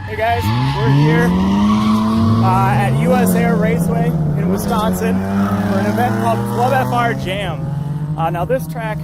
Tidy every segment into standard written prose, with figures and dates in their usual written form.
Hey guys, we're here at USAir Raceway in Wisconsin for an event called ClubFR Jam. Now this track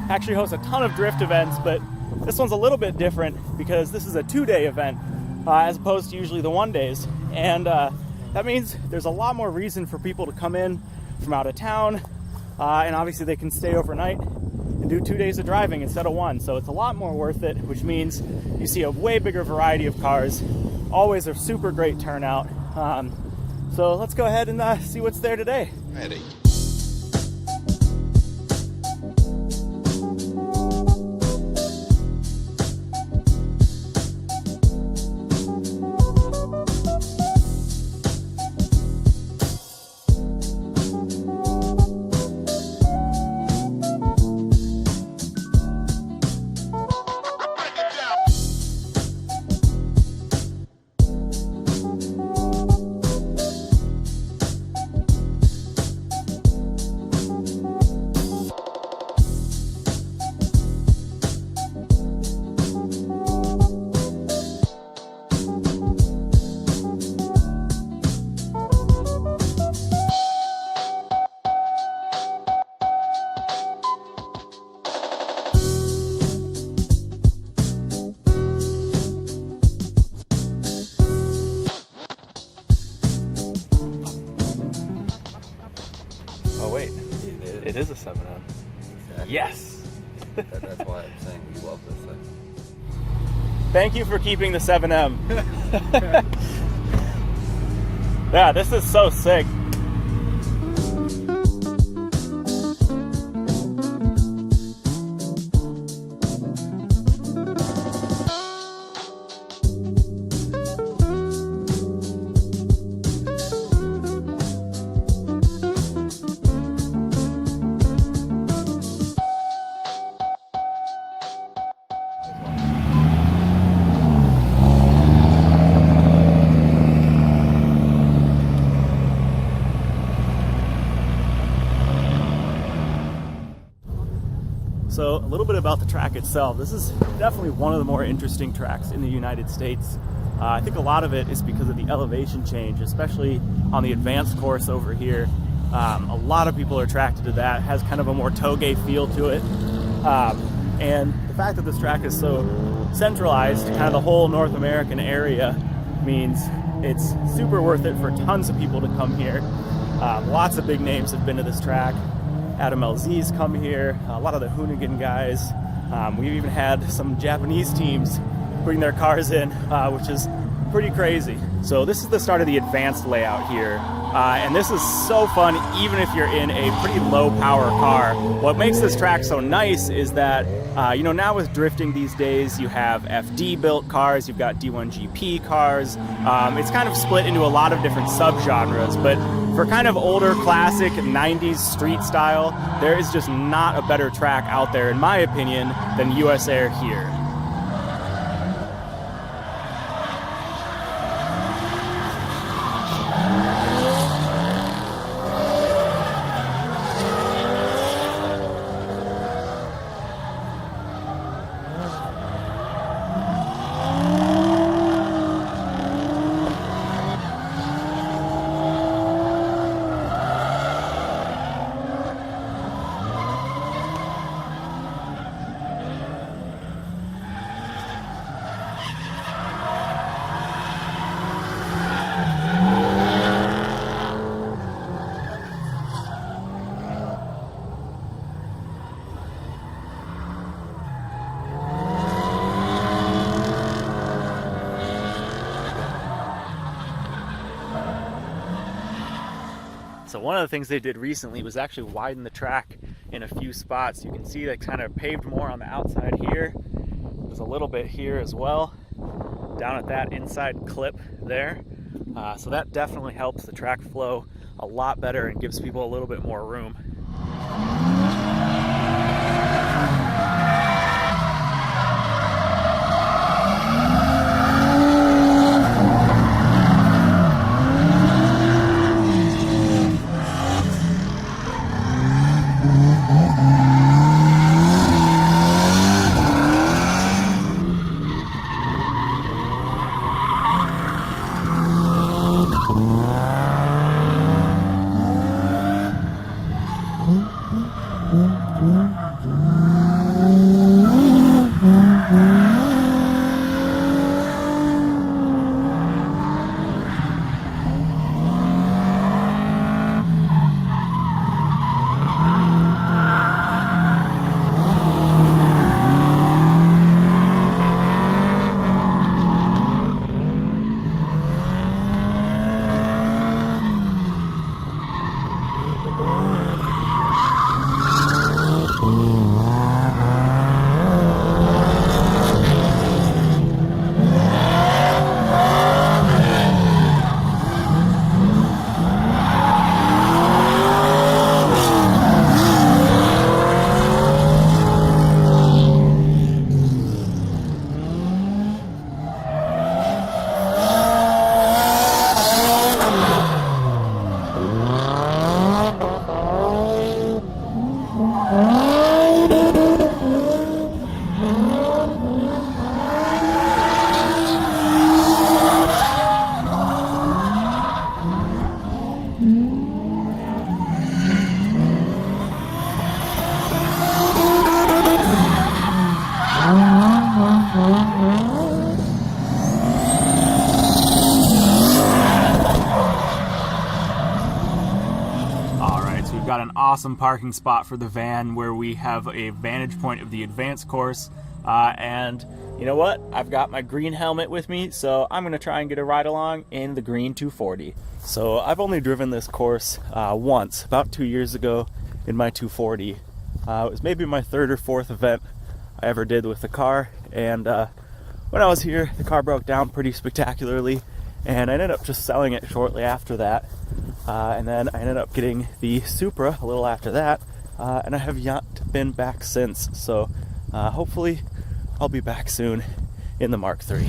actually hosts a ton of drift events, but this one's a little bit different because this is a 2-day event as opposed to usually the 1 days. And that means there's a lot more reason for people to come in from out of town, and obviously they can stay overnight and do 2 days of driving instead of 1. So it's a lot more worth it, which means you see a way bigger variety of cars, always a super great turnout. So let's go ahead and see what's there today. Ready. Oh wait, it is a 7M. Exactly. Yes! That's why I'm saying we love this thing. Thank you for keeping the 7M. Yeah, this is so sick. So a little bit about the track itself. This is definitely one of the more interesting tracks in the United States. I think a lot of it is because of the elevation change, especially on the advanced course over here. A lot of people are attracted to that. It has kind of a more toge feel to it. And the fact that this track is so centralized to kind of the whole North American area means it's super worth it for tons of people to come here. Lots of big names have been to this track. Adam LZ's come here, a lot of the Hoonigan guys. We've even had some Japanese teams bring their cars in, which is pretty crazy. So this is the start of the advanced layout here. And this is so fun even if you're in a pretty low power car. What makes this track so nice is that, now with drifting these days, you have FD built cars, you've got D1GP cars. It's kind of split into a lot of different subgenres, but for kind of older classic 90s street style, there is just not a better track out there, in my opinion, than USAir here. So one of the things they did recently was actually widen the track in a few spots. You can see they kind of paved more on the outside here. There's a little bit here as well, down at that inside clip there. So that definitely helps the track flow a lot better and gives people a little bit more room. awesome parking spot for the van where we have a vantage point of the advanced course. And you know what? I've got my green helmet with me, so I'm going to try and get a ride along in the green 240. So I've only driven this course once, about 2 years ago in my 240. It was maybe my third or fourth event I ever did with the car, and when I was here, the car broke down pretty spectacularly, and I ended up just selling it shortly after that. And then I ended up getting the Supra a little after that, and I have yet been back since. So hopefully I'll be back soon in the Mark III.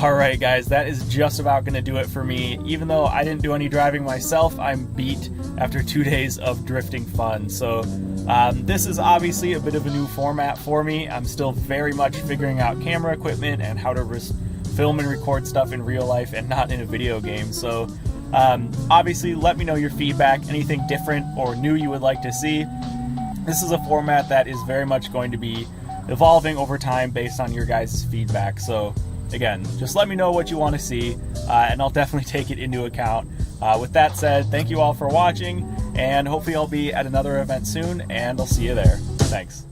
All right, guys, that is just about going to do it for me. Even though I didn't do any driving myself, I'm beat after 2 days of drifting fun. So this is obviously a bit of a new format for me. I'm still very much figuring out camera equipment and how to film and record stuff in real life and not in a video game. So obviously, let me know your feedback, anything different or new you would like to see. This is a format that is very much going to be evolving over time based on your guys' feedback. So again, just let me know what you want to see, and I'll definitely take it into account. With that said, thank you all for watching, and hopefully I'll be at another event soon, and I'll see you there. Thanks.